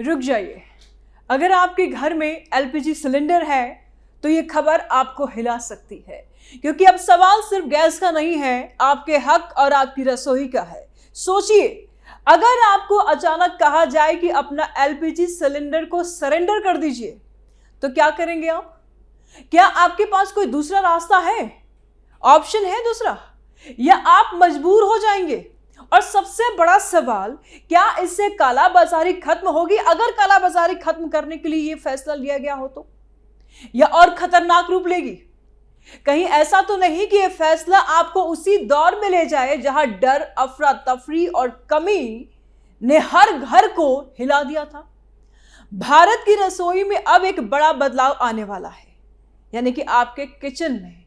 रुक जाइए। अगर आपके घर में एलपीजी सिलेंडर है तो ये खबर आपको हिला सकती है, क्योंकि अब सवाल सिर्फ गैस का नहीं है, आपके हक और आपकी रसोई का है। सोचिए, अगर आपको अचानक कहा जाए कि अपना एलपीजी सिलेंडर को सरेंडर कर दीजिए, तो क्या करेंगे आप? क्या आपके पास कोई दूसरा रास्ता है, ऑप्शन है दूसरा, या आप मजबूर हो जाएंगे? और सबसे बड़ा सवाल, क्या इससे कालाबाजारी खत्म होगी? अगर कालाबाजारी खत्म करने के लिए यह फैसला लिया गया हो तो, या और खतरनाक रूप लेगी? कहीं ऐसा तो नहीं कि यह फैसला आपको उसी दौर में ले जाए जहां डर, अफरा तफरी और कमी ने हर घर को हिला दिया था। भारत की रसोई में अब एक बड़ा बदलाव आने वाला है, यानी कि आपके किचन में।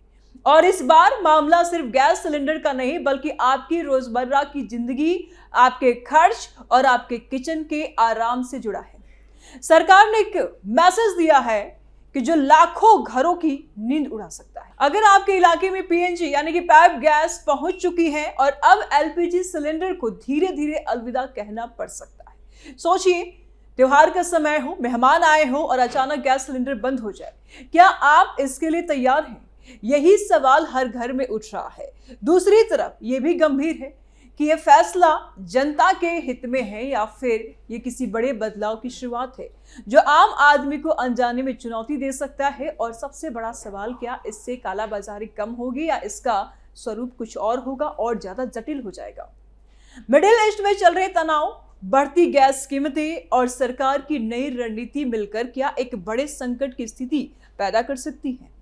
और इस बार मामला सिर्फ गैस सिलेंडर का नहीं, बल्कि आपकी रोजमर्रा की जिंदगी, आपके खर्च और आपके किचन के आराम से जुड़ा है। सरकार ने एक मैसेज दिया है कि जो लाखों घरों की नींद उड़ा सकता है। अगर आपके इलाके में पीएनजी यानी कि पाइप गैस पहुंच चुकी है और अब एलपीजी सिलेंडर को धीरे धीरे अलविदा कहना पड़ सकता है। सोचिए, त्योहार का समय हो, मेहमान आए हो और अचानक गैस सिलेंडर बंद हो जाए, क्या आप इसके लिए तैयार हैं? यही सवाल हर घर में उठ रहा है। दूसरी तरफ यह भी गंभीर है कि यह फैसला जनता के हित में है या फिर यह किसी बड़े बदलाव की शुरुआत है जो आम आदमी को अनजाने में चुनौती दे सकता है। और सबसे बड़ा सवाल, क्या इससे कालाबाजारी कम होगी या इसका स्वरूप कुछ और होगा और ज्यादा जटिल हो जाएगा? मिडिल ईस्ट में चल रहे तनाव, बढ़ती गैस कीमतें और सरकार की नई रणनीति मिलकर क्या एक बड़े संकट की स्थिति पैदा कर सकती है?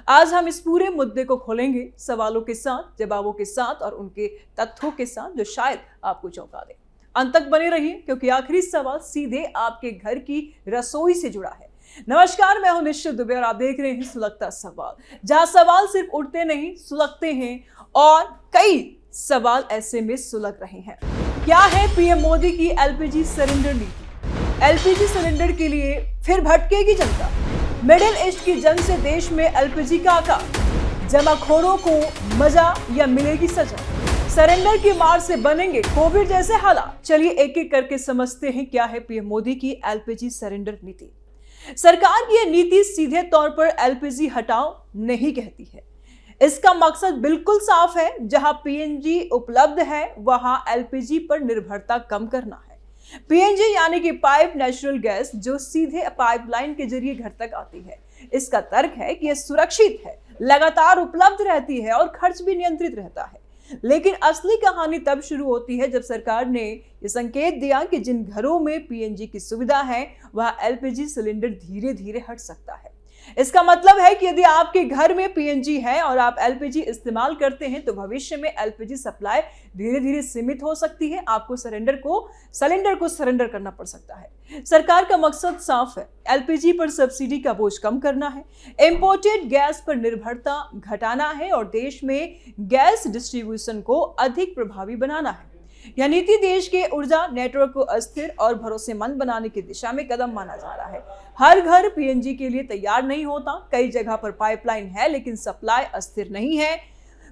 आज हम इस पूरे मुद्दे को खोलेंगे, सवालों के साथ, जवाबों के साथ और उनके तथ्यों के साथ जो शायद आपको चौंका दे। अंत तक बने रहिए, क्योंकि आखिरी सवाल सीधे आपके घर की रसोई से जुड़ा है। नमस्कार, मैं हूं निश्चित दुबे और आप देख रहे हैं सुलगता सवाल, जहां सवाल सिर्फ उठते नहीं, सुलगते हैं और कई सवाल ऐसे में सुलग रहे हैं। क्या है पीएम मोदी की एलपीजी सिलेंडर नीति? एलपीजी सिलेंडर के लिए फिर भटकेगी जनता? मिडिल ईस्ट की जंग से देश में एलपीजी का आकार, जमाखोरों को मजा या मिलेगी सजा? सरेंडर की मार से बनेंगे कोविड जैसे हालात? चलिए एक एक करके समझते हैं क्या है पीएम मोदी की एलपीजी सरेंडर नीति। सरकार की यह नीति सीधे तौर पर एलपीजी हटाओ नहीं कहती है। इसका मकसद बिल्कुल साफ है, जहां पीएनजी उपलब्ध है वहां एलपीजी पर निर्भरता कम करना है। पीएनजी यानी कि पाइप नेचुरल गैस, जो सीधे पाइपलाइन के जरिए घर तक आती है। इसका तर्क है कि यह सुरक्षित है, लगातार उपलब्ध रहती है और खर्च भी नियंत्रित रहता है। लेकिन असली कहानी तब शुरू होती है जब सरकार ने यह संकेत दिया कि जिन घरों में पीएनजी की सुविधा है वहां एलपीजी सिलेंडर धीरे धीरे हट सकता है। इसका मतलब है कि यदि आपके घर में पीएनजी है और आप एलपीजी इस्तेमाल करते हैं तो भविष्य में एलपीजी सप्लाई धीरे धीरे सीमित हो सकती है। आपको सिलेंडर को सरेंडर करना पड़ सकता है। सरकार का मकसद साफ है, एलपीजी पर सब्सिडी का बोझ कम करना है, इंपोर्टेड गैस पर निर्भरता घटाना है और देश में गैस डिस्ट्रीब्यूशन को अधिक प्रभावी बनाना है। यह नीति देश के ऊर्जा नेटवर्क को अस्थिर और भरोसेमंद बनाने की दिशा में कदम माना जा रहा है। हर घर पीएनजी के लिए तैयार नहीं होता, कई जगह पर पाइपलाइन है लेकिन सप्लाई अस्थिर नहीं है।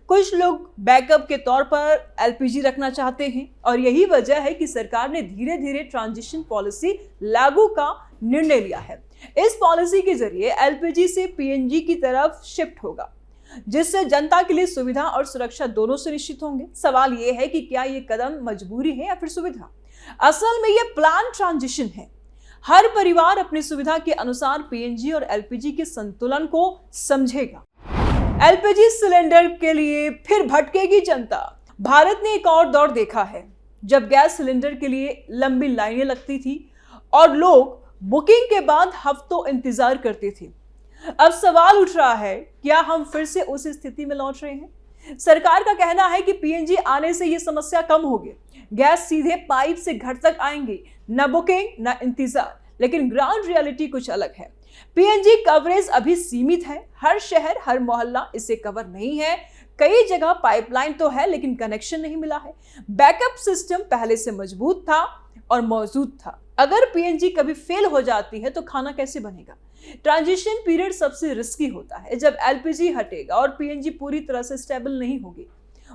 कुछ लोग बैकअप के तौर पर एलपीजी रखना चाहते हैं और यही वजह है कि सरकार ने धीरे धीरे ट्रांजिशन पॉलिसी लागू का निर्णय लिया है। इस पॉलिसी के जरिए एलपीजी से पीएनजी की तरफ शिफ्ट होगा, जिससे जनता के लिए सुविधा और सुरक्षा दोनों सुनिश्चित होंगे। सवाल यह है कि क्या यह कदम मजबूरी है या फिर सुविधा? असल में यह प्लान ट्रांजिशन है। हर परिवार अपनी सुविधा के अनुसार पीएनजी और एलपीजी के संतुलन को समझेगा। एलपीजी सिलेंडर के लिए फिर भटकेगी जनता। भारत ने एक और दौर देखा है जब गैस सिलेंडर के लिए लंबी लाइनें लगती थी और लोग बुकिंग के बाद हफ्तों इंतजार करते थे। अब सवाल उठ रहा है, क्या हम फिर से उस स्थिति में लौट रहे हैं? सरकार का कहना है कि पीएनजी आने से यह समस्या कम होगी, गैस सीधे पाइप से घर तक आएंगी, न बुकिंग न इंतजार। लेकिन ग्राउंड रियलिटी कुछ अलग है। पीएनजी कवरेज अभी सीमित है, हर शहर हर मोहल्ला इसे कवर नहीं है। कई जगह पाइपलाइन तो है लेकिन कनेक्शन नहीं मिला है। बैकअप सिस्टम पहले से मजबूत था और मौजूद था। अगर पीएनजी कभी फेल हो जाती है तो खाना कैसे बनेगा? ट्रांजिशन पीरियड सबसे रिस्की होता है, जब एलपीजी हटेगा और पीएनजी पूरी तरह से स्टेबल नहीं होगी।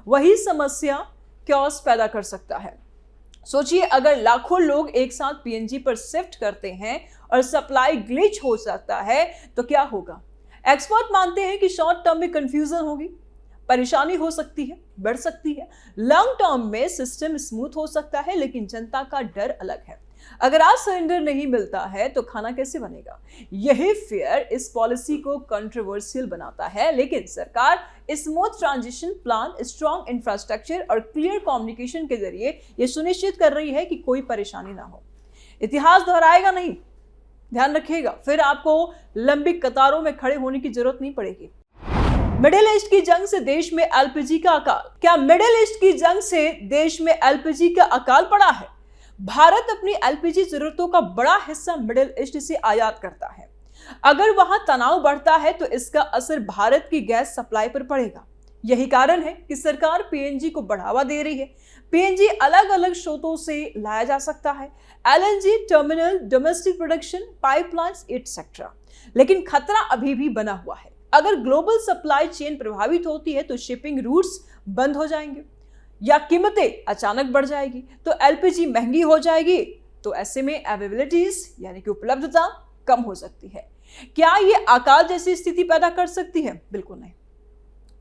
वही समस्या क्योस पैदा कर सकता है। सोचिए अगर लाखों लोग एक साथ पीएनजी पर शिफ्ट करते हैं और सप्लाई ग्लिच हो सकता है तो क्या होगा। एक्सपर्ट मानते हैं कि शॉर्ट टर्म में कंफ्यूजन होगी, परेशानी हो सकती है, बढ़ सकती है। लॉन्ग टर्म में सिस्टम स्मूथ हो सकता है, लेकिन जनता का डर अलग है। अगर आज सिलेंडर नहीं मिलता है तो खाना कैसे बनेगा। यही फियर इस पॉलिसी को कंट्रोवर्शियल बनाता है, लेकिन सरकार smooth transition plan, strong infrastructure और क्लियर कम्युनिकेशन के जरिए यह सुनिश्चित कर रही है कि कोई परेशानी ना हो। इतिहास दोहराएगा नहीं, ध्यान रखिएगा, फिर आपको लंबी कतारों में खड़े होने की जरूरत नहीं पड़ेगी। मिडिल ईस्ट की जंग से देश में एलपीजी का अकाल। क्या मिडिल ईस्ट की जंग से देश में एलपीजी का अकाल पड़ा है। भारत अपनी एलपीजी जरूरतों का बड़ा हिस्सा मिडिल ईस्ट से आयात करता है। अगर वहां तनाव बढ़ता है तो इसका असर भारत की गैस सप्लाई पर पड़ेगा। यही कारण है कि सरकार पीएनजी को बढ़ावा दे रही है। पीएनजी अलग अलग स्रोतों से लाया जा सकता है, LNG terminal, domestic production, pipelines etcetera. लेकिन खतरा अभी भी बना हुआ है। अगर ग्लोबल सप्लाई चेन प्रभावित होती है तो शिपिंग रूट्स बंद हो जाएंगे या कीमतें अचानक बढ़ जाएगी तो एलपीजी महंगी हो जाएगी। तो ऐसे में अवेलेबिलिटीज यानी कि उपलब्धता कम हो सकती है। क्या ये अकाल जैसी स्थिति पैदा कर सकती है? बिल्कुल नहीं,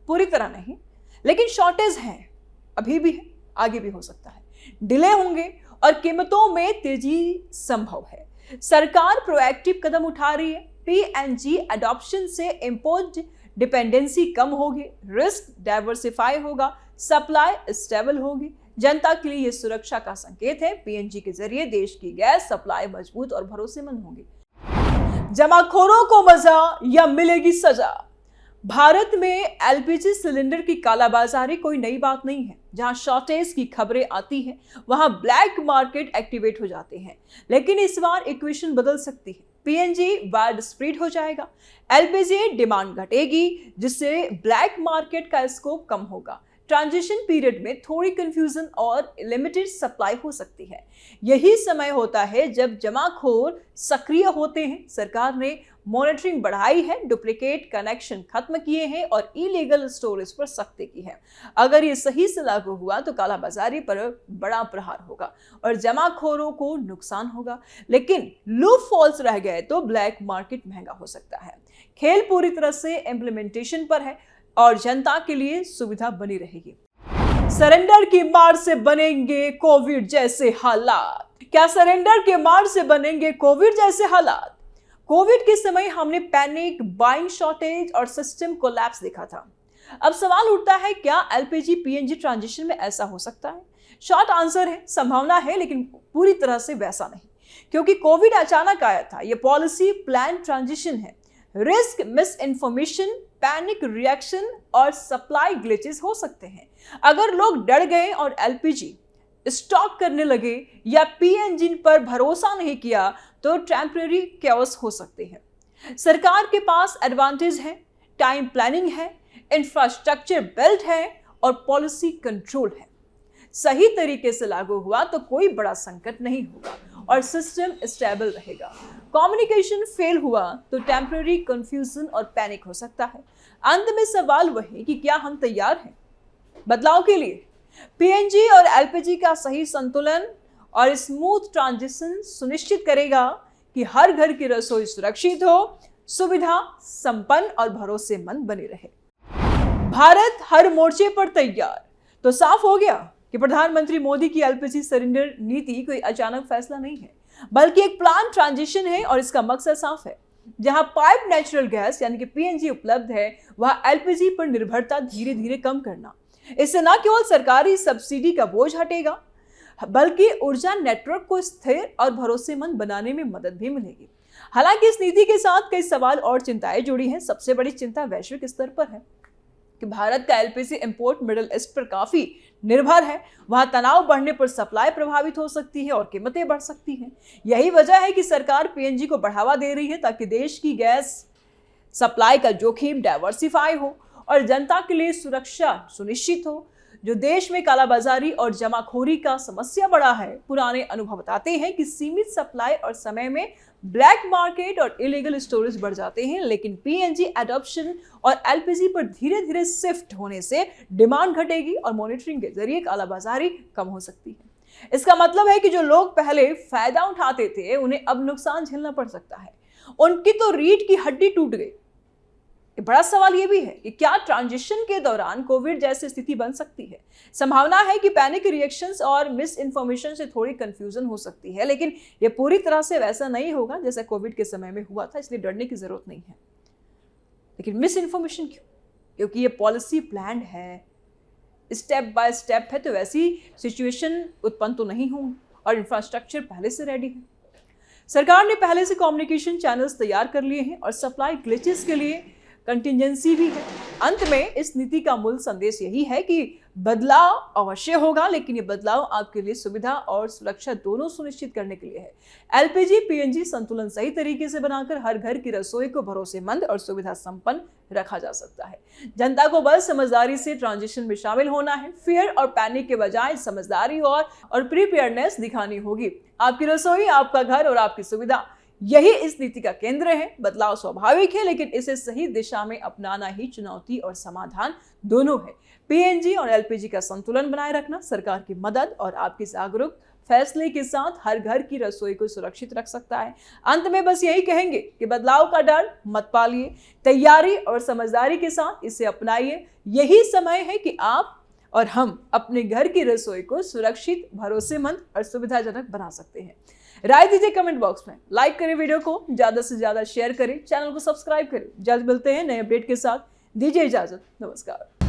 पूरी तरह नहीं, लेकिन शॉर्टेज है, अभी भी है, आगे भी हो सकता है। डिले होंगे और कीमतों में तेजी संभव है। सरकार प्रोएक्टिव कदम उठा रही है। पीएनजी अडॉप्शन से इंपोर्ट डिपेंडेंसी कम होगी, रिस्क डाइवर्सिफाई होगा, सप्लाई स्टेबल होगी। जनता के लिए यह सुरक्षा का संकेत है। पीएनजी के जरिए देश की गैस सप्लाई मजबूत और भरोसेमंद होगी। जमाखोरों को मजा या मिलेगी सजा। भारत में एलपीजी सिलेंडर की कालाबाजारी कोई नई बात नहीं है। जहां शॉर्टेज की खबरें आती हैं वहां ब्लैक मार्केट एक्टिवेट हो जाते हैं, लेकिन इस बार इक्वेशन बदल सकती है। पीएनजी वाइड स्प्रेड हो जाएगा, एलपीजी डिमांड घटेगी, जिससे ब्लैक मार्केट का स्कोप कम होगा। ट्रांजिशन पीरियड में थोड़ी कंफ्यूजन और लिमिटेड सप्लाई हो सकती है। यही समय होता है जब जमाखोर सक्रिय होते हैं। सरकार ने मॉनिटरिंग बढ़ाई है, डुप्लीकेट कनेक्शन खत्म किए हैं और इलीगल स्टोरेज पर सख्ती की है। अगर ये सही से लागू हुआ तो कालाबाजारी पर बड़ा प्रहार होगा और जमाखोरों को नुकसान होगा, लेकिन लूप फॉल्स रह गए तो ब्लैक मार्केट महंगा हो सकता है। खेल पूरी तरह से इम्प्लीमेंटेशन पर है और जनता के लिए सुविधा बनी रहेगी। सरेंडर की मार से बनेंगे कोविड जैसे हालात। क्या सरेंडर के मार से बनेंगे कोविड जैसे हालात? कोविड के समय हमने पैनिक बाइंग, शॉर्टेज और सिस्टम कोलैप्स देखा था। अब सवाल उठता है, क्या एलपीजी पीएनजी ट्रांजिशन में ऐसा हो सकता है? शॉर्ट आंसर है, संभावना है, लेकिन पूरी तरह से वैसा नहीं, क्योंकि कोविड अचानक आया था। यह पॉलिसी प्लान ट्रांजिशन है। Risk, miss information, panic reaction और सप्लाई ग्लिचेस हो सकते हैं। अगर लोग डर गए और एलपीजी स्टॉक करने लगे या पीएनजी पर भरोसा नहीं किया तो टेम्परेरी कैओस हो सकते हैं। सरकार के पास एडवांटेज है, टाइम प्लानिंग है, इंफ्रास्ट्रक्चर बिल्ट है और पॉलिसी कंट्रोल है। सही तरीके से लागू हुआ तो कोई बड़ा संकट नहीं होगा और सिस्टम स्टेबल रहेगा। कम्युनिकेशन फेल हुआ तो टेम्परेरी कंफ्यूजन और पैनिक हो सकता है। अंत में सवाल वही कि क्या हम तैयार हैं बदलाव के लिए? पीएनजी और एलपीजी का सही संतुलन और स्मूथ ट्रांजिशन सुनिश्चित करेगा कि हर घर की रसोई सुरक्षित हो, सुविधा संपन्न और भरोसेमंद बनी रहे। भारत हर मोर्चे पर तैयार। तो साफ हो गया कि प्रधानमंत्री मोदी की एलपीजी सिलेंडर नीति कोई अचानक फैसला नहीं है, बल्कि एक प्लान ट्रांजिशन है और इसका मकसद साफ है। जहां पाइप नेचुरल गैस यानी कि पीएनजी उपलब्ध है, वहां एलपीजी पर निर्भरता धीरे धीरे कम करना। इससे न केवल सरकारी सब्सिडी का बोझ हटेगा, बल्कि ऊर्जा नेटवर्क को स्थिर और भरोसेमंद बनाने में मदद भी मिलेगी। हालांकि इस नीति के साथ कई सवाल और चिंताएं जुड़ी हैं। सबसे बड़ी चिंता वैश्विक स्तर पर है कि भारत का एलपीजी इंपोर्ट मिडिल ईस्ट पर काफी निर्भर है। वहां तनाव बढ़ने पर सप्लाई प्रभावित हो सकती है और कीमतें बढ़ सकती हैं। यही वजह है कि सरकार पीएनजी को बढ़ावा दे रही है ताकि देश की गैस सप्लाई का जोखिम डाइवर्सिफाई हो और जनता के लिए सुरक्षा सुनिश्चित हो। जो देश में कालाबाजारी और जमाखोरी का समस्या बढ़ा है, पुराने अनुभव बताते हैं कि सीमित सप्लाई और समय में ब्लैक मार्केट और इलीगल स्टोरेज बढ़ जाते हैं, लेकिन पीएनजी एडॉप्शन और एलपीजी पर धीरे धीरे शिफ्ट होने से डिमांड घटेगी और मॉनिटरिंग के जरिए कालाबाजारी कम हो सकती है। इसका मतलब है कि जो लोग पहले फायदा उठाते थे उन्हें अब नुकसान झेलना पड़ सकता है। उनकी तो रीढ़ की हड्डी टूट गई। बड़ा सवाल यह भी है कि क्या ट्रांजिशन के दौरान कोविड जैसी स्थिति बन सकती है। संभावना है कि पैनिक रिएक्शंस और मिस इन्फॉर्मेशन से थोड़ी कंफ्यूजन हो सकती है, लेकिन यह पूरी तरह से वैसा नहीं होगा जैसा कोविड के समय में हुआ था, इसलिए डरने की जरूरत नहीं है। लेकिन मिस इन्फॉर्मेशन क्यों? क्योंकि ये पॉलिसी प्लान्ड है, स्टेप बाय स्टेप है, तो वैसी सिचुएशन उत्पन्न तो नहीं होंगी और इंफ्रास्ट्रक्चर पहले से रेडी है। सरकार ने पहले से कम्युनिकेशन चैनल्स तैयार कर लिए हैं और सप्लाई ग्लिचेस के लिए कंटिजेंसी भी है। अंत में इस नीति का मूल संदेश यही है कि बदलाव अवश्य होगा, लेकिन ये बदलाव आपके लिए सुविधा और सुरक्षा दोनों सुनिश्चित करने के लिए है। एलपीजी पीएनजी संतुलन सही तरीके से बनाकर हर घर की रसोई को भरोसेमंद और सुविधा संपन्न रखा जा सकता है। जनता को बस समझदारी से ट्रांजिशन में शामिल होना है। फियर और पैनिक के बजाय समझदारी और प्रिपेयर्डनेस दिखानी होगी। आपकी रसोई, आपका घर और आपकी सुविधा, यही इस नीति का केंद्र है। बदलाव स्वाभाविक है, लेकिन इसे सही दिशा में अपनाना ही चुनौती और समाधान दोनों है। पीएनजी और एलपीजी का संतुलन बनाए रखना सरकार की मदद और आपकी जागरूक फैसले के साथ हर घर की रसोई को सुरक्षित रख सकता है। अंत में बस यही कहेंगे कि बदलाव का डर मत पालिए, तैयारी और समझदारी के साथ इसे अपनाइए। यही समय है कि आप और हम अपने घर की रसोई को सुरक्षित, भरोसेमंद और सुविधाजनक बना सकते हैं। राय दीजिए कमेंट बॉक्स में, लाइक करें, वीडियो को ज्यादा से ज्यादा शेयर करें, चैनल को सब्सक्राइब करें। जल्द मिलते हैं नए अपडेट के साथ। दीजिए इजाजत, नमस्कार।